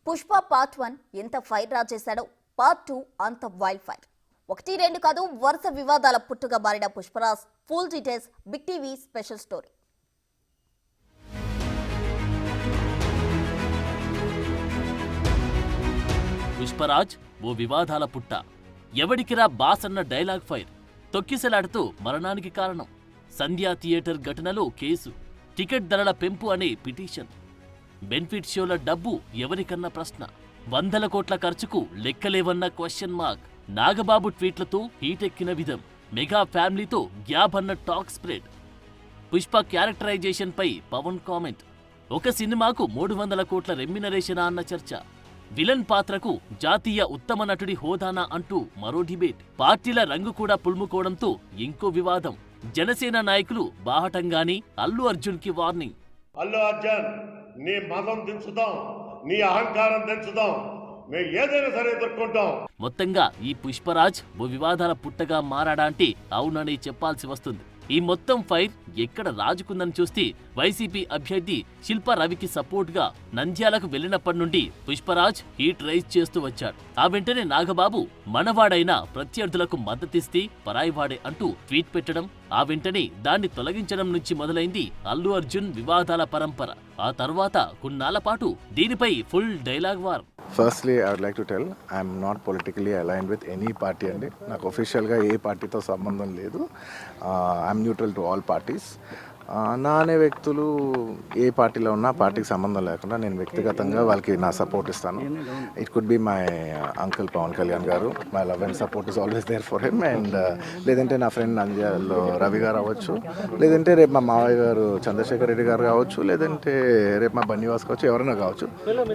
Pushpa part 1 ఎంత fire రా చేశాడో పార్ట్ 2 అంత వైల్డ్ ఫైర్. 1-2 కాదు వరుస వివాదాల పుట్టుగా మారిన Pushparaj full details Big TV special story. Pushparaj ఓ వివాదాల పుట్ట. ఎవడికిరా బాస్ అన్న డైలాగ్ ఫైర్ తొక్కిసలాడుతూ మరణానికి కారణం. సంధ్యా థియేటర్ ఘటనలో కేసు, టికెట్ ధరల పెంపు అనే పిటిషన్, బెనిఫిట్ షోల డబ్బు ఎవరికన్న ప్రశ్న, 100 కోట్ల ఖర్చుకు లెక్కలేవన్న క్వశ్చన్ మార్క్, నాగబాబు ట్వీట్లతో హీటెక్కిన విధం, మెగా ఫ్యామిలీతో గ్యాప్ అన్న టాక్ స్ప్రెడ్, పుష్ప క్యారెక్టరైజేషన్ పై పవన్ కామెంట్, ఒక సినిమాకు 300 కోట్ల రెమ్యునరేషనా అన్న చర్చ, విలన్ పాత్రకు జాతీయ ఉత్తమ నటుడి హోదానా అంటూ మరో డిబేట్, పార్టీల రంగు కూడా పుల్ముకోవడంతో ఇంకో వివాదం, జనసేన నాయకులు బాహటంగానే అల్లు అర్జున్ కి వార్నింగ్. అల్లు అర్జున్, నీ మతం దించుదాం, నీ అహంకారం దించుదాం, మేము ఏదైనా సరే ఎదుర్కొంటాం. మొత్తంగా ఈ పుష్పరాజ్ ఓ వివాదాల పుట్టగా మారాడా అంటే అవునని చెప్పాల్సి వస్తుంది. ఈ మొత్తం ఫైర్ ఎక్కడ రాజుకుందని చూస్తే వైసీపీ అభ్యర్థి శిల్పా రవికి సపోర్ట్ గా నంద్యాలకు వెళ్లినప్పటి నుండి పుష్పరాజ్ హీట్ రైజ్ చేస్తూ వచ్చాడు. ఆ వెంటనే నాగబాబు మనవాడైన ప్రత్యర్థులకు మద్దతిస్తే పరాయివాడే అంటూ ట్వీట్ పెట్టడం, ఆ వెంటనే దాన్ని తొలగించడం నుంచి మొదలైంది అల్లు అర్జున్ వివాదాల పరంపర. ఆ తర్వాత కొన్నాళ్ల పాటు దీనిపై full dialogue war. Firstly, I would like to tell I am not politically aligned with any party అండి. నాకు ఒఫీషియల్గా ఏ పార్టీతో సంబంధం లేదు. I'm neutral to all parties. నా అనే వ్యక్తులు ఏ పార్టీలో ఉన్నా పార్టీకి సంబంధం లేకుండా నేను వ్యక్తిగతంగా వాళ్ళకి నా సపోర్ట్ ఇస్తాను. It could be my uncle Pawan Kalyan garu. My love and support is always there for him. And లేదంటే నా ఫ్రెండ్ నంద్యాలలో రవి గారు అవ్వచ్చు, లేదంటే రేపు మా మావయ్య గారు చంద్రశేఖర్ రెడ్డి గారు కావచ్చు, లేదంటే రేపు మా బన్నివాస్ కావచ్చు, ఎవరైనా కావచ్చు.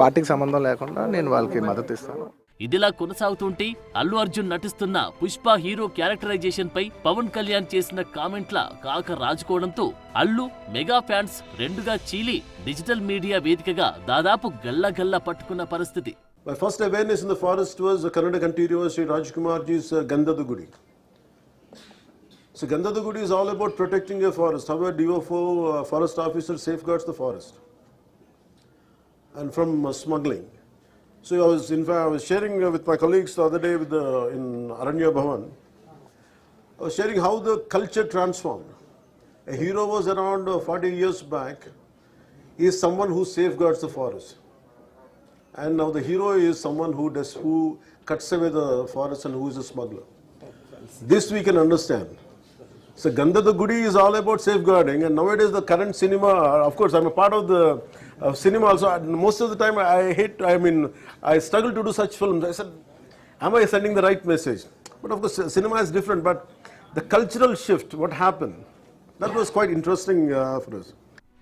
పార్టీకి సంబంధం లేకుండా నేను వాళ్ళకి మద్దతు ఇస్తాను. ఇదిలా కొనసాగుతుంటే అల్లు అర్జున్ నటిస్తున్న పుష్ప హీరో క్యారెక్టరైజేషన్ పై పవన్ కళ్యాణ్ చేసిన కామెంట్ల కాక రాజుకోవడంతో అల్లు మెగా ఫ్యాన్స్ రెండుగా చీలి డిజిటల్ మీడియా వేదికగా దాదాపు గల్లా పట్టుకున్న పరిస్థితి. My first awareness in the forest was Kannada continuous Sri Rajkumarji's Gandhada Gudi. So Gandhada Gudi is all about protecting a forest. How a DFO forest officer safeguards the forest and from smuggling. So I was sharing with my colleagues the other day in Aranya Bhavan. I was sharing how the culture transformed. A hero was around 40 years back. He is someone who safeguards the forest. And now the hero is someone who cuts away the forest and who is a smuggler. This we can understand. So Gandhada Gudi is all about safeguarding, and nowadays the current cinema, of course I'm a part of the cinema also. Most of the time I struggle to do such films. I said, am I sending the right message? But of course cinema is different, but the cultural shift, what happened, that was quite interesting for us.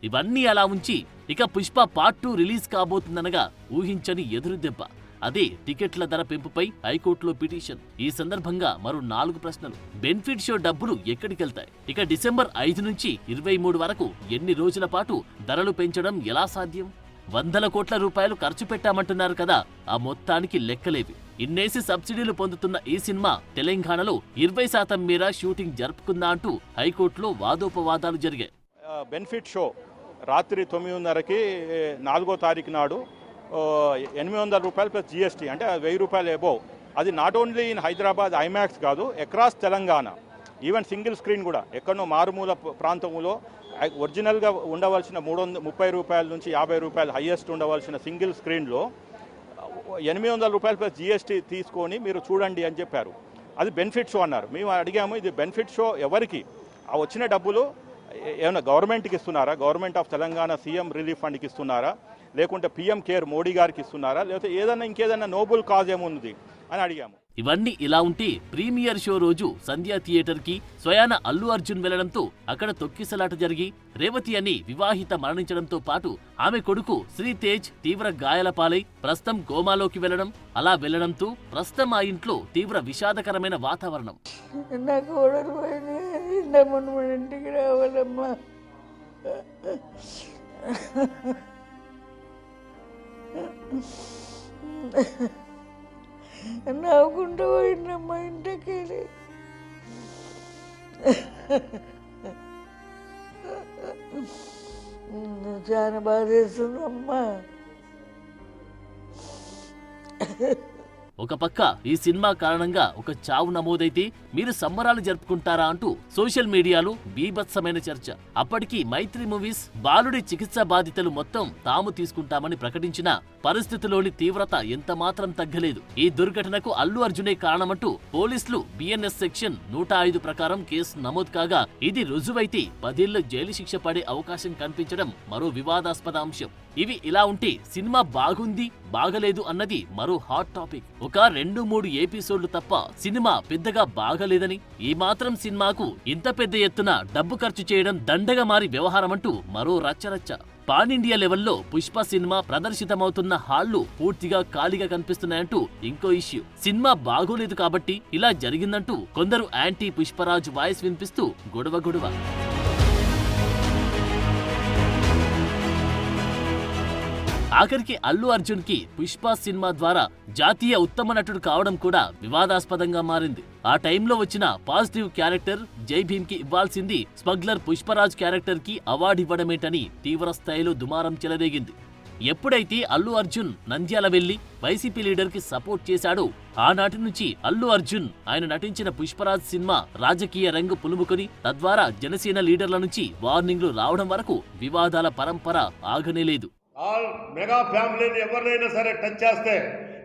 ఇవన్నీ అలా ఉంచి ఇక Pushpa part 2 release కాబోతుందనగా ఊహించని ఎదురు దెబ్బ. అదే టికెట్ల ధర పెంపుపై హైకోర్టులో పిటిషన్. ఈ సందర్భంగా మరో 4 ప్రశ్నలు. బెనిఫిట్ షో డబ్బులు ఎక్కడికెళ్తాయి? ఇక డిసెంబర్ 5 నుంచి 23 వరకు ఎన్ని రోజుల పాటు ధరలు పెంచడం ఎలా సాధ్యం? 100 కోట్ల రూపాయలు ఖర్చు పెట్టామంటున్నారు కదా, ఆ మొత్తానికి లెక్కలేవి. ఇన్నేసి సబ్సిడీలు పొందుతున్న ఈ సినిమా తెలంగాణలో 20% మేర షూటింగ్ జరుపుకుందా అంటూ హైకోర్టులో వాదోపవాదాలు జరిగాయి. బెనిఫిట్ షో రాత్రి 9:30కి 4వ తారీఖు నాడు 800 రూపాయలు ప్లస్ జిఎస్టీ, అంటే 1000 రూపాయలు అబోవ్. అది not only in Hyderabad IMAX కాదు, across Telangana. Even single screen కూడా ఎక్కడో మారుమూల ప్రాంతంలో ఒరిజినల్గా ఉండవలసిన 330 రూపాయల నుంచి 50 రూపాయలు హైయెస్ట్ ఉండవలసిన సింగిల్ స్క్రీన్లో 800 రూపాయలు ప్లస్ జిఎస్టీ తీసుకొని మీరు చూడండి అని చెప్పారు. అది బెనిఫిట్ షో అన్నారు. మేము అడిగాము, ఇది బెనిఫిట్ షో ఎవరికి? ఆ వచ్చిన డబ్బులు ఏమైనా గవర్నమెంట్కి ఇస్తున్నారా? Government of Telangana CM relief ఫండ్కి ఇస్తున్నారా? లేకుంటే పీఎం కేర్ మోడీ గారికి ఇస్తున్నారా? లేకపోతే ఇంకేదైనా నోబుల్ కాజ్ ఏముంది అని అడిగాము. ఇవన్నీ ఇలా ఉంటే ప్రీమియర్ షో రోజు సంధ్యా థియేటర్ కి స్వయాన అల్లు అర్జున్ వెళ్లడంతో అక్కడ తొక్కిసలాట జరిగి రేవతి అని వివాహిత మరణించడంతో పాటు ఆమె కొడుకు శ్రీతేజ్ తీవ్ర గాయాల పాలై ప్రస్తుతం కోమాలోకి వెళ్లడం, అలా వెళ్లడంతో ప్రస్తుతం ఆ ఇంట్లో తీవ్ర విషాదకరమైన వాతావరణం. నవ్వుకుంటూ పోయిందమ్మా ఇంటికి. చాలా బాధేస్తుందమ్మా. ఒక పక్క ఈ సినిమా కారణంగా ఒక చావు నమోదైతే మీరు సంబరాలు జరుపుకుంటారా అంటూ సోషల్ మీడియాలో బీభత్సమైన చర్చ. అప్పటికి మైత్రి మూవీస్ బాలుడి చికిత్స బాధితులు మొత్తం తాము తీసుకుంటామని ప్రకటించిన పరిస్థితిలోని తీవ్రత ఎంత మాత్రం తగ్గలేదు. ఈ దుర్ఘటనకు అల్లు అర్జునే కారణమంటూ పోలీసులు బిఎన్ఎస్ సెక్షన్ 105 ప్రకారం కేసు నమోదు కాగా, ఇది రుజువైతే 10 ఏళ్ల జైలు శిక్ష పడే అవకాశం కనిపించడం మరో వివాదాస్పద అంశం. ఇవి ఇలా ఉంటే సినిమా బాగుంది బాగలేదు అన్నది మరో హాట్ టాపిక్. ఒక 2-3 ఎపిసోడ్లు తప్ప సినిమా పెద్దగా బాగలేదని, ఈ మాత్రం సినిమాకు ఇంత పెద్ద ఎత్తున డబ్బు ఖర్చు చేయడం దండగా మారి వ్యవహారమంటూ మరో రచ్చరచ్చ. పాన్ ఇండియా లెవెల్లో పుష్ప సినిమా ప్రదర్శితమవుతున్న హాళ్లు పూర్తిగా ఖాళీగా కనిపిస్తున్నాయంటూ ఇంకో ఇష్యూ. సినిమా బాగోలేదు కాబట్టి ఇలా జరిగిందంటూ కొందరు యాంటీ పుష్పరాజ్ వాయిస్ వినిపిస్తూ గొడవ. ఆఖరికి అల్లు అర్జున్ కి పుష్ప సినిమా ద్వారా జాతీయ ఉత్తమ నటుడు కావడం కూడా వివాదాస్పదంగా మారింది. ఆ టైంలో వచ్చిన పాజిటివ్ క్యారెక్టర్ జై భీమ్ కి ఇవ్వాల్సింది స్మగ్లర్ పుష్పరాజ్ క్యారెక్టర్ కి అవార్డు ఇవ్వడమేంటని తీవ్ర స్థాయిలో దుమారం చెలరేగింది. ఎప్పుడైతే అల్లు అర్జున్ నంద్యాల వెళ్లి వైసీపీ లీడర్ కి సపోర్ట్ చేశాడో ఆనాటి నుంచి అల్లు అర్జున్ ఆయన నటించిన పుష్పరాజ్ సినిమా రాజకీయ రంగు పులుముకొని తద్వారా జనసేన లీడర్ల నుంచి వార్నింగ్లు రావడం వరకు వివాదాల పరంపర ఆగనేలేదు. ఆల్ మెగా ఫ్యామిలీని ఎవరినైనా సరే టచ్ చేస్తే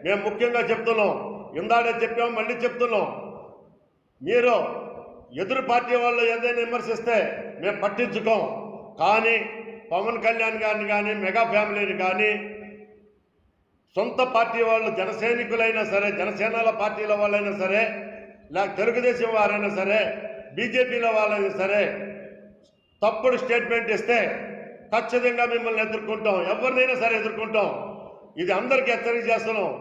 మేము ముఖ్యంగా చెప్తున్నాం, ఇందాడే చెప్పాం మళ్ళీ చెప్తున్నాం, మీరు ఎదురు పార్టీ వాళ్ళు ఏదైనా విమర్శిస్తే మేము పట్టించుకోం. కానీ పవన్ కళ్యాణ్ గారిని కానీ మెగా ఫ్యామిలీని కానీ సొంత పార్టీ వాళ్ళు జనసైనికులైనా సరే, జనసేనల పార్టీల వాళ్ళైనా సరే, లేక తెలుగుదేశం వారైనా సరే, బీజేపీల వాళ్ళైనా సరే తప్పుడు స్టేట్మెంట్ ఇస్తే ఖచ్చితంగా మిమ్మల్ని ఎదుర్కొంటాం, ఎవరినైనా సరే ఎదుర్కొంటాం. ఇది అందరికీ హెచ్చరిక చేస్తున్నాం.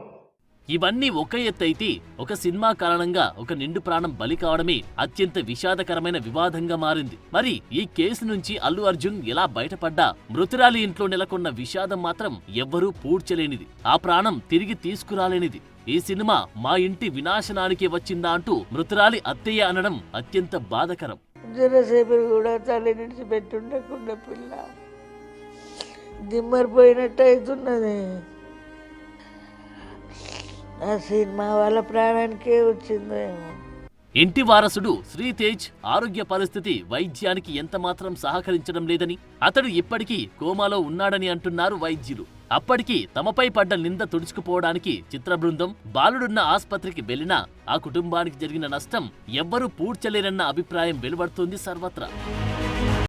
ఇవన్నీ ఒక ఎత్తైతే ఒక సినిమా కారణంగా ఒక నిండు ప్రాణం బలి కావడమే అత్యంత విషాదకరమైన వివాదంగా మారింది. మరి ఈ కేసు నుంచి అల్లు అర్జున్ ఎలా బయటపడ్డా మృతురాలి ఇంట్లో నెలకొన్న విషాదం మాత్రం ఎవ్వరూ పూడ్చలేనిది, ఆ ప్రాణం తిరిగి తీసుకురాలేనిది. ఈ సినిమా మా ఇంటి వినాశనానికి వచ్చిందా అంటూ మృతురాలి అత్తయ్య అనడం అత్యంత బాధకరం. జరసేపు కూడా తల్లి నుంచి పెట్టుండకుండా పిల్ల దిమ్మరిపోయినట్టు అవుతున్నది. ఆ సినిమా వాళ్ళ ప్రాణానికే వచ్చిందేమో. ఇంటి వారసుడు శ్రీతేజ్ ఆరోగ్య పరిస్థితి వైద్యానికి ఎంత మాత్రం సహకరించడం లేదని, అతడు ఇప్పటికీ కోమాలో ఉన్నాడని అంటున్నారు వైద్యులు. అప్పటికి తమపై పడ్డ నింద తుడుచుకుపోవడానికి చిత్ర బృందం బాలుడున్న ఆస్పత్రికి వెళ్లినా ఆ కుటుంబానికి జరిగిన నష్టం ఎవ్వరూ పూడ్చలేరన్న అభిప్రాయం వెలువడుతోంది సర్వత్రా.